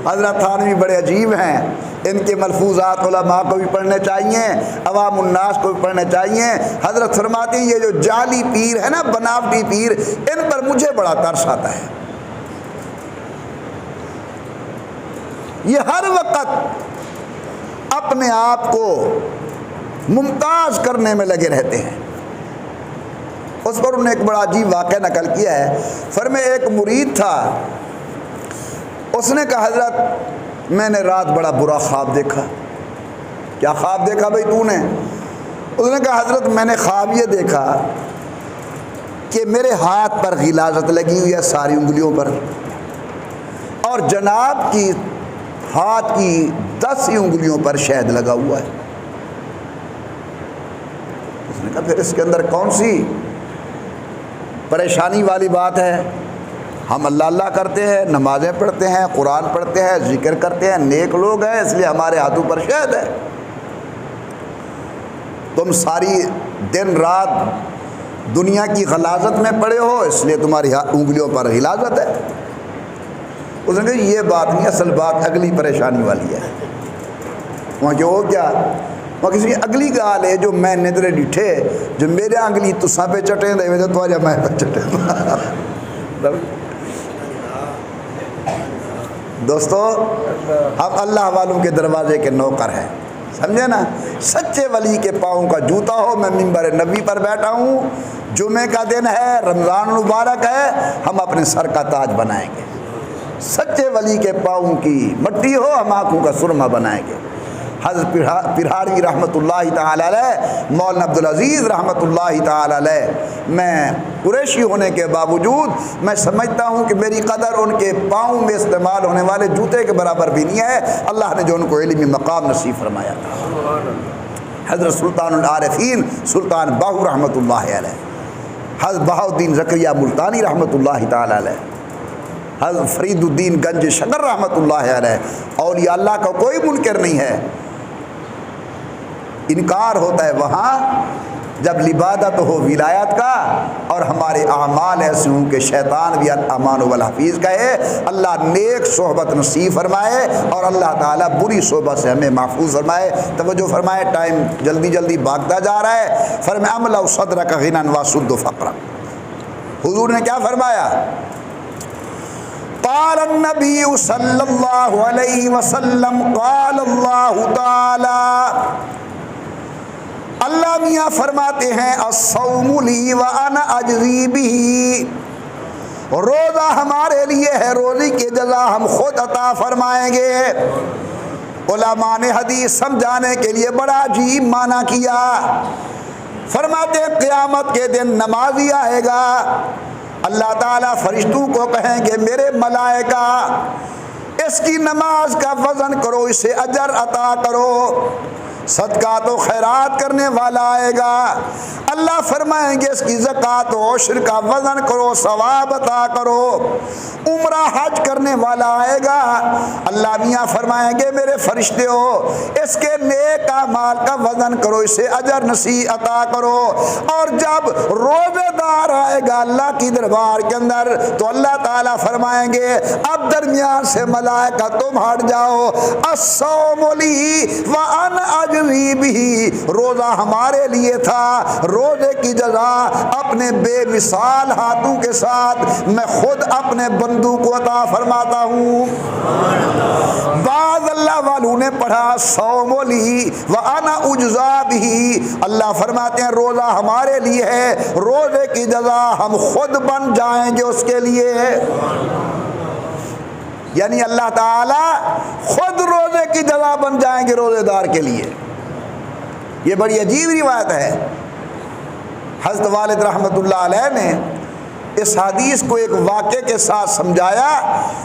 حضرت تھانوی بڑے عجیب ہیں, ان کے ملفوظات علماء کو بھی پڑھنے چاہیے, عوام الناس کو بھی پڑھنے چاہیے. حضرت فرماتے ہیں یہ جو جعلی پیر ہے نا, بناوٹی پیر, ان پر مجھے بڑا ترس آتا ہے. یہ ہر وقت اپنے آپ کو ممتاز کرنے میں لگے رہتے ہیں. اس پر انہوں نے ایک بڑا عجیب واقعہ نقل کیا ہے. فرمائے ایک مرید تھا, اس نے کہا حضرت میں نے رات بڑا برا خواب دیکھا. کیا خواب دیکھا بھائی تو نے؟ اس نے کہا حضرت میں نے خواب یہ دیکھا کہ میرے ہاتھ پر غلاظت لگی ہوئی ہے ساری انگلیوں پر, اور جناب کی ہاتھ کی 10 انگلیوں پر شہد لگا ہوا ہے. اس نے کہا پھر اس کے اندر کون سی پریشانی والی بات ہے؟ ہم اللہ اللہ کرتے ہیں, نمازیں پڑھتے ہیں, قرآن پڑھتے ہیں, ذکر کرتے ہیں, نیک لوگ ہیں, اس لیے ہمارے ہاتھوں پر شہد ہے. تم ساری دن رات دنیا کی غلاظت میں پڑے ہو, اس لیے تمہاری انگلیوں پر غلاظت ہے. اس نے کہا یہ بات نہیں, اصل بات اگلی پریشانی والی ہے. وہاں کہ وہ کیا؟ وہاں کسی کی اگلی گال ہے جو میں ندرے ڈٹھے جو میرے انگلی تساں پہ چٹیں دے تو تمہارا میں پہ چٹیں. دوستو ہم اللہ والوں کے دروازے کے نوکر ہیں. سمجھے نا؟ سچے ولی کے پاؤں کا جوتا ہو. میں منبر نبی پر بیٹھا ہوں, جمعے کا دن ہے, رمضان مبارک ہے, ہم اپنے سر کا تاج بنائیں گے. سچے ولی کے پاؤں کی مٹی ہو, ہم آنکھوں کا سرما بنائیں گے. حضرت پرہاری رحمۃ اللہ تعالی علیہ, مولانا عبدالعزیز رحمۃ اللہ تعالی علیہ, میں قریشی ہونے کے باوجود میں سمجھتا ہوں کہ میری قدر ان کے پاؤں میں استعمال ہونے والے جوتے کے برابر بھی نہیں ہے. اللہ نے جو ان کو علمی مقام نصیب فرمایا تھا. حضرت سلطان العارفین سلطان باہو رحمۃ اللہ علیہ, حضرت بہاؤالدین زکریا ملتانی رحمۃ اللہ تعالی علیہ, حضرت فرید الدین گنج شکر رحمۃ اللہ علیہ. اولیاء اللہ کا کوئی منکر نہیں ہے. انکار ہوتا ہے وہاں جب لبادت ہو ولایت کا اور ہمارے اعمال ایسے ہوں کہ شیطان بھی الامان والحفیظ کہے. اللہ نیک صحبت نصیب فرمائے اور اللہ تعالیٰ بری صحبت سے ہمیں محفوظ فرمائے. توجہ فرمائے, ٹائم جلدی جلدی بھاگتا جا رہا ہے. فرمایا املأ صدرک غنی واسد فقرا. حضور نے کیا فرمایا؟ قال النبی صلی اللہ علیہ وسلم قال اللہ تعالی, اللہ میاں فرماتے ہیں الصوم لی وانا اجزی بہ, روزہ ہمارے لیے ہے, روزے کی جزا ہم خود عطا فرمائیں گے. علماء نے حدیث سمجھانے کے لیے بڑا عجیب معنی کیا. فرماتے ہیں قیامت کے دن نمازی آئے گا, اللہ تعالیٰ فرشتوں کو کہیں گے میرے ملائکہ اس کی نماز کا وزن کرو, اسے اجر عطا کرو. صدقات و خیرات کرنے والا آئے گا, اللہ فرمائیں گے اس کی زکوٰۃ و عشر کا وزن کرو, ثواب عطا کرو. عمرہ حج کرنے والا آئے گا, اللہ میاں فرمائیں گے میرے فرشتے ہو اس کے نیک اعمال کا وزن کرو, اسے اجر نصیب عطا کرو. اور جب روزے دار آئے گا اللہ کی دربار کے اندر تو اللہ تعالیٰ فرمائیں گے اب درمیان سے ملائکہ تم ہٹ جاؤ, الصوم لی وانا اجزی بہ, روزہ ہمارے لیے تھا, روزے کی جزا اپنے بے مثال ہاتھوں کے ساتھ میں خود اپنے بندوں کو عطا فرماتا ہوں. بعض اللہ والوں نے پڑھا صوم لی وانا اجزا بہ, اللہ فرماتے ہیں روزہ ہمارے لیے ہے, روزے کی جزا ہم خود بن جائیں گے اس کے لیے. یعنی اللہ تعالی خود روزے کی جزا بن جائیں گے روزے دار کے لیے. یہ بڑی عجیب روایت ہے. حضرت والد رحمۃ اللہ علیہ نے اس حدیث کو ایک واقعے کے ساتھ سمجھایا.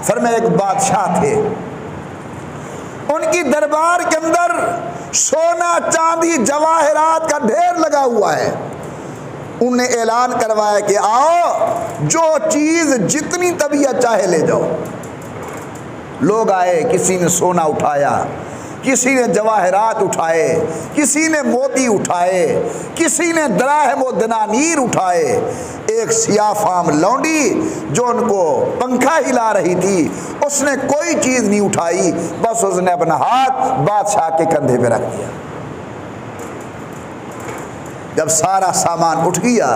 فرمایا ایک بادشاہ تھے, ان کی دربار کے اندر سونا چاندی جواہرات کا ڈھیر لگا ہوا ہے. انہوں نے اعلان کروایا کہ آؤ جو چیز جتنی طبیعت چاہے لے جاؤ. لوگ آئے, کسی نے سونا اٹھایا, کسی نے جواہرات اٹھائے, کسی نے موتی اٹھائے, کسی نے دراہم و دنانیر اٹھائے. ایک سیاہ فام لونڈی جو ان کو پنکھا ہلا رہی تھی اس نے کوئی چیز نہیں اٹھائی, بس اس نے اپنا ہاتھ بادشاہ کے کندھے پہ رکھ دیا. جب سارا سامان اٹھ گیا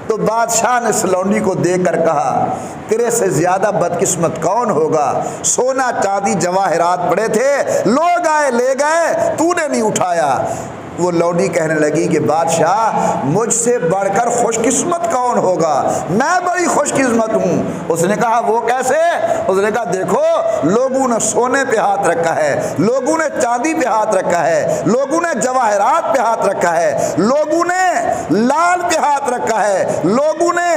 تو بادشاہ نے اس لونڈی کو دیکھ کر کہا تیرے سے زیادہ بدقسمت کون ہوگا, سونا چاندی جواہرات پڑے تھے, لوگ آئے لے گئے, تو نے نہیں اٹھایا. وہ لونڈی کہنے لگی کہ بادشاہ مجھ سے بڑھ کر خوش قسمت کون ہوگا, میں بڑی خوش قسمت ہوں. اس نے کہا وہ کیسے؟ اس نے کہا دیکھو لوگوں نے سونے پہ ہاتھ رکھا ہے, لوگوں نے چاندی پہ ہاتھ رکھا ہے, لوگوں نے جواہرات پہ ہاتھ رکھا ہے, لوگوں نے لال پہ ہاتھ رکھا ہے, لوگوں نے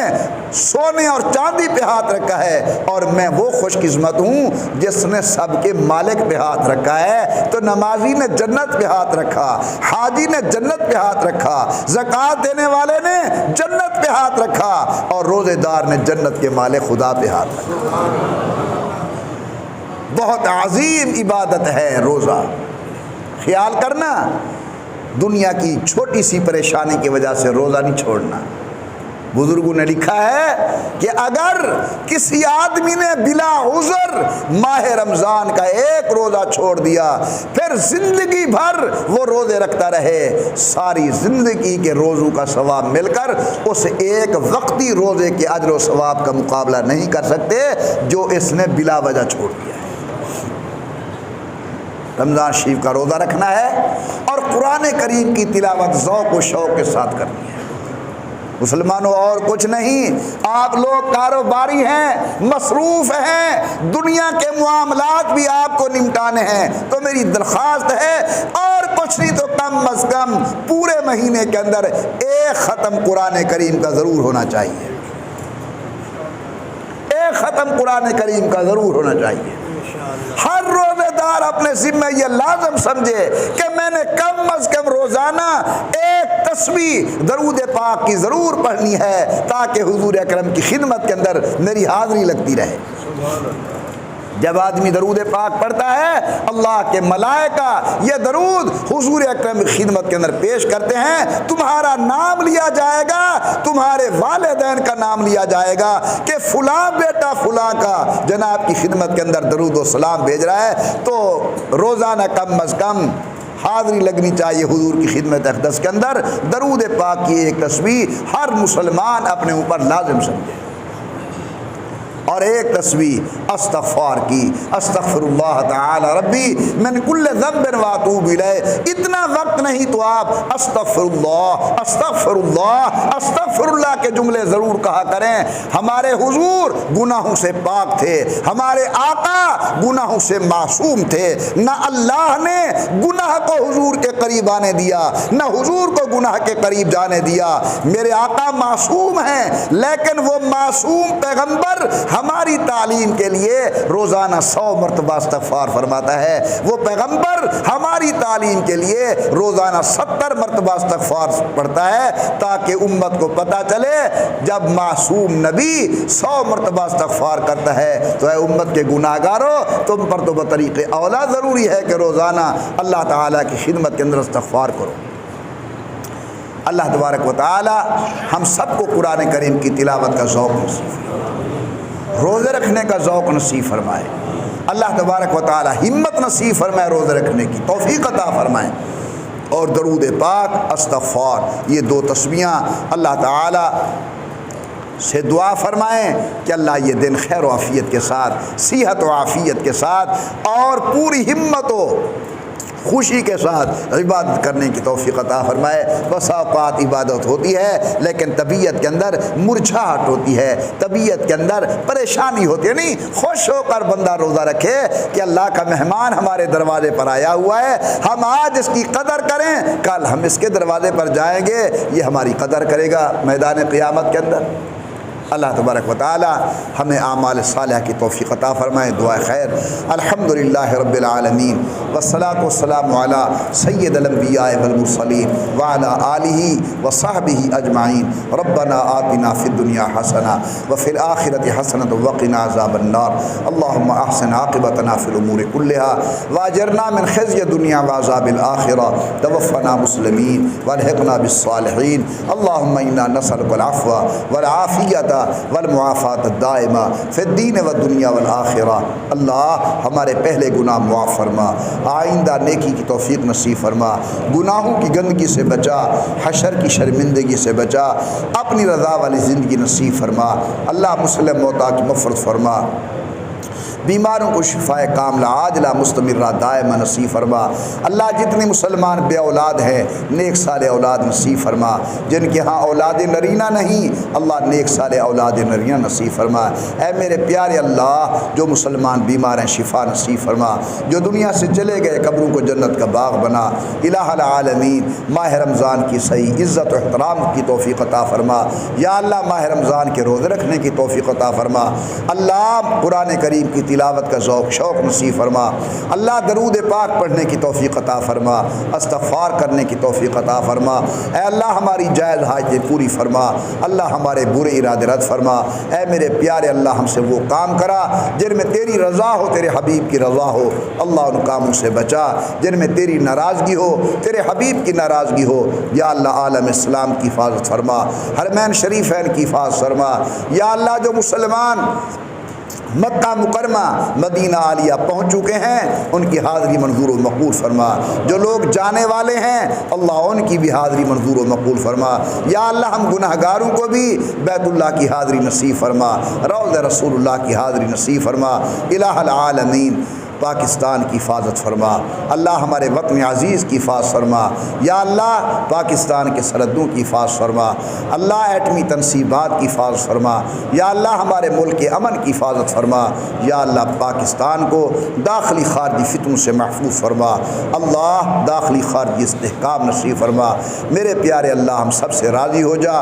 سونے اور چاندی پہ ہاتھ رکھا ہے, اور میں وہ خوش قسمت ہوں جس نے سب کے مالک پہ ہاتھ رکھا ہے. تو نمازی نے جنت پہ ہاتھ رکھا, حاجی نے جنت پہ ہاتھ رکھا, زکوٰۃ دینے والے نے جنت پہ ہاتھ رکھا, اور روزے دار نے جنت کے مالک خدا پہ ہاتھ رکھا. بہت عظیم عبادت ہے روزہ. خیال کرنا, دنیا کی چھوٹی سی پریشانی کی وجہ سے روزہ نہیں چھوڑنا. بزرگوں نے لکھا ہے کہ اگر کسی آدمی نے بلا عذر ماہ رمضان کا ایک روزہ چھوڑ دیا پھر زندگی بھر وہ روزے رکھتا رہے, ساری زندگی کے روزوں کا ثواب مل کر اس ایک وقتی روزے کے اجر و ثواب کا مقابلہ نہیں کر سکتے جو اس نے بلا وجہ چھوڑ دیا ہے. رمضان شریف کا روزہ رکھنا ہے اور قرآن کریم کی تلاوت ذوق و شوق کے ساتھ کرنی ہے۔ مسلمانوں اور کچھ نہیں، آپ لوگ کاروباری ہیں، مصروف ہیں، دنیا کے معاملات بھی آپ کو نمٹانے ہیں، تو میری درخواست ہے اور کچھ نہیں تو کم از کم پورے مہینے کے اندر ایک ختم قرآن کریم کا ضرور ہونا چاہیے، ایک ختم قرآن کریم کا ضرور ہونا چاہیے۔ ہر روزے دار اپنے ذمہ یہ لازم سمجھے کہ میں نے کم از کم روزانہ ایک تسبیح درود پاک کی ضرور پڑھنی ہے، تاکہ حضور اکرم کی خدمت کے اندر میری حاضری لگتی رہے۔ جب آدمی درود پاک پڑھتا ہے، اللہ کے ملائکہ یہ درود حضور اکرم کی خدمت کے اندر پیش کرتے ہیں، تمہارا نام لیا جائے گا، تمہارے والدین کا نام لیا جائے گا کہ فلاں بیٹا فلاں کا جناب کی خدمت کے اندر درود و سلام بھیج رہا ہے۔ تو روزانہ کم از کم حاضری لگنی چاہیے حضور کی خدمت اقدس کے اندر۔ درود پاک کی ایک تسبیح ہر مسلمان اپنے اوپر لازم سمجھے، اور ایک تسبیح استغفار کی، استغفر اللہ تعالی ربی من کل ذنب واتوب الیہ۔ اتنا وقت نہیں تو آپ استغفر اللہ استغفر اللہ استغفر اللہ کے جملے ضرور کہا کریں۔ ہمارے حضور گناہوں سے پاک تھے، ہمارے آقا گناہوں سے معصوم تھے، نہ اللہ نے گناہ کو حضور کے قریب آنے دیا، نہ حضور کو گناہ کے قریب جانے دیا۔ میرے آقا معصوم ہیں، لیکن وہ معصوم پیغمبر ہماری تعلیم کے لیے روزانہ 100 مرتبہ استغفار فرماتا ہے، وہ پیغمبر ہماری تعلیم کے لیے روزانہ 70 مرتبہ استغفار پڑھتا ہے، تاکہ امت کو پتہ چلے جب معصوم نبی 100 مرتبہ استغفار کرتا ہے تو اے امت کے گناہ گارو، تم پر تو بطریق اولا ضروری ہے کہ روزانہ اللہ تعالیٰ کی خدمت کے اندر استغفار کرو۔ اللہ تبارک و تعالی ہم سب کو قرآن کریم کی تلاوت کا ذوق نصیب فرمائے، روزے رکھنے کا ذوق نصیب فرمائے۔ اللہ تبارک و تعالی ہمت نصیب فرمائے، روزے رکھنے کی توفیق عطا فرمائے۔ اور درود پاک استغفار، یہ دو تسبیحاں اللہ تعالی سے دعا فرمائیں کہ اللہ یہ دن خیر و عافیت کے ساتھ، صحت و عافیت کے ساتھ اور پوری ہمت و خوشی کے ساتھ عبادت کرنے کی توفیق عطا فرمائے۔ بس اوقات عبادت ہوتی ہے لیکن طبیعت کے اندر مرجھاہٹ ہوتی ہے، طبیعت کے اندر پریشانی ہوتی ہے۔ نہیں، خوش ہو کر بندہ روزہ رکھے کہ اللہ کا مہمان ہمارے دروازے پر آیا ہوا ہے، ہم آج اس کی قدر کریں، کل ہم اس کے دروازے پر جائیں گے، یہ ہماری قدر کرے گا میدان قیامت کے اندر۔ اللہ تبارک و تعالی ہمیں اعمال صالحہ کی توفیق عطا فرمائے۔ دعا خیر۔ الحمدللہ رب العالمین والصلاة والسلام علی سید الانبیاء والمرسلین وعلی آلہ وصحبہ اجمعین۔ ربنا آتنا فی الدنیا حسنہ وفی الآخرۃ حسنۃ وقنا عذاب النار۔ اللہم احسن عاقبتنا فی الامور کلها واجرنا من خزی الدنیا وعذاب الآخرہ، توفنا مسلمین والحقنا بالصالحین۔ اللہم انا نسألک العفو والعافیۃ والمعافات الدائمہ فی الدین والدنیا والآخرہ۔ اللہ ہمارے پہلے گناہ معاف فرما، آئندہ نیکی کی توفیق نصیب فرما، گناہوں کی گندگی سے بچا، حشر کی شرمندگی سے بچا، اپنی رضا والی زندگی نصیب فرما۔ اللہ مسلم موتا کی مغفرت فرما، بیماروں کو شفاء کاملہ عاجلہ مستمرہ دائمہ نصیب فرما۔ اللہ جتنے مسلمان بے اولاد ہیں نیک صالح اولاد نصیب فرما، جن کے ہاں اولاد نرینہ نہیں اللہ نیک صالح اولاد نرینہ نصیب فرما۔ اے میرے پیارے اللہ، جو مسلمان بیمار ہیں شفا نصیب فرما، جو دنیا سے چلے گئے قبروں کو جنت کا باغ بنا۔ الہ العالمین، ماہ رمضان کی صحیح عزت و احترام کی توفیق عطا فرما۔ یا اللہ ماہ رمضان کے روزے رکھنے کی توفیق عطا فرما۔ اللہ قرآن کریم کی تلاوت کا ذوق شوق نصیب فرما۔ اللہ درود پاک پڑھنے کی توفیق عطا فرما، استغفار کرنے کی توفیق عطا فرما۔ اے اللہ ہماری جائز حاجتیں پوری فرما، اللہ ہمارے برے ارادے رد فرما۔ اے میرے پیارے اللہ ہم سے وہ کام کرا جن میں تیری رضا ہو، تیرے حبیب کی رضا ہو، اللہ ان کاموں سے بچا جن میں تیری ناراضگی ہو، تیرے حبیب کی ناراضگی ہو۔ یا اللہ عالم اسلام کی حفاظت فرما، حرمین شریفین کی حفاظت فرما۔ یا اللہ جو مسلمان مکہ مکرمہ مدینہ عالیہ پہنچ چکے ہیں ان کی حاضری منظور و مقبول فرما، جو لوگ جانے والے ہیں اللہ ان کی بھی حاضری منظور و مقبول فرما۔ یا اللہ ہم گناہ گاروں کو بھی بیت اللہ کی حاضری نصیب فرما، روضہ رسول اللہ کی حاضری نصیب فرما۔ الہ العالمین پاکستان کی حفاظت فرما، اللہ ہمارے وطن عزیز کی حفاظت فرما، یا اللہ پاکستان کے سرحدوں کی حفاظت فرما، اللہ ایٹمی تنصیبات کی حفاظت فرما، یا اللہ ہمارے ملک کے امن کی حفاظت فرما، یا اللہ پاکستان کو داخلی خارجی فتنوں سے محفوظ فرما، اللہ داخلی خارجی استحکام نصیب فرما۔ میرے پیارے اللہ ہم سب سے راضی ہو جا،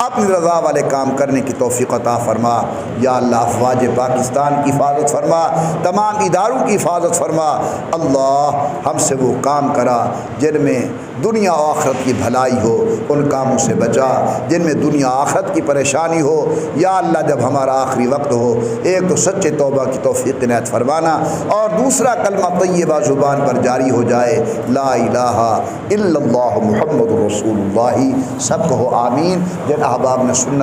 اپنی رضا والے کام کرنے کی توفیق عطا فرما، یا اللہ افواج پاکستان کی حفاظت فرما، تمام اداروں کی حفاظت فرما، اللہ ہم سے وہ کام کرا جن میں دنیا و آخرت کی بھلائی ہو، ان کاموں سے بچا جن میں دنیا آخرت کی پریشانی ہو، یا اللہ جب ہمارا آخری وقت ہو ایک تو سچے توبہ کی توفیق عنایت فرمانا، اور دوسرا کلمہ طیبہ زبان پر جاری ہو جائے لا الہ الا اللہ محمد رسول اللہ، سب کہو آمین۔ جن احباب نے سنت